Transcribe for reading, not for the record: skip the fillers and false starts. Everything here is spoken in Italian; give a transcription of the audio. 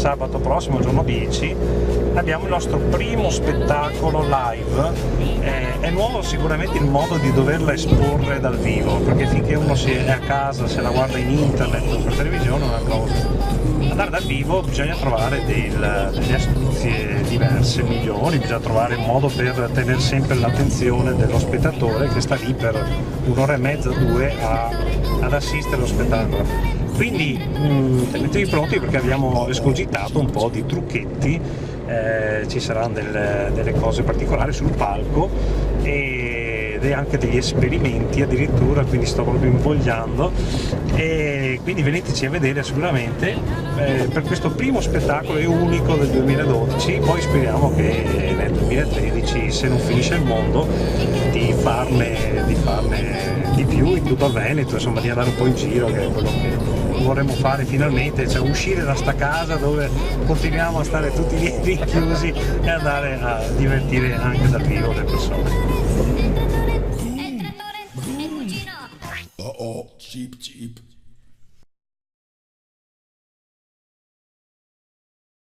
sabato prossimo, giorno 10, abbiamo il nostro primo spettacolo live. È nuovo sicuramente il modo di doverla esporre dal vivo, perché finché uno è a casa, se la guarda in internet o per televisione è una cosa. Andare dal vivo bisogna trovare delle astuzie diverse, migliori, bisogna trovare un modo per tenere sempre l'attenzione dello spettatore che sta lì per un'ora e mezza, due ad assistere allo spettacolo. Quindi tenetevi pronti perché abbiamo escogitato un po' di trucchetti, ci saranno delle cose particolari sul palco ed anche degli esperimenti addirittura, quindi sto proprio invogliando, e quindi veniteci a vedere sicuramente per questo primo spettacolo è unico del 2012, poi speriamo che nel 2013, se non finisce il mondo, di farne di più in tutto il Veneto, insomma di andare un po' in giro, che è quello che vorremmo fare finalmente, cioè uscire da sta casa dove continuiamo a stare tutti lì rinchiusi e andare a divertire anche dal vivo le persone. Oh, cheap cheap.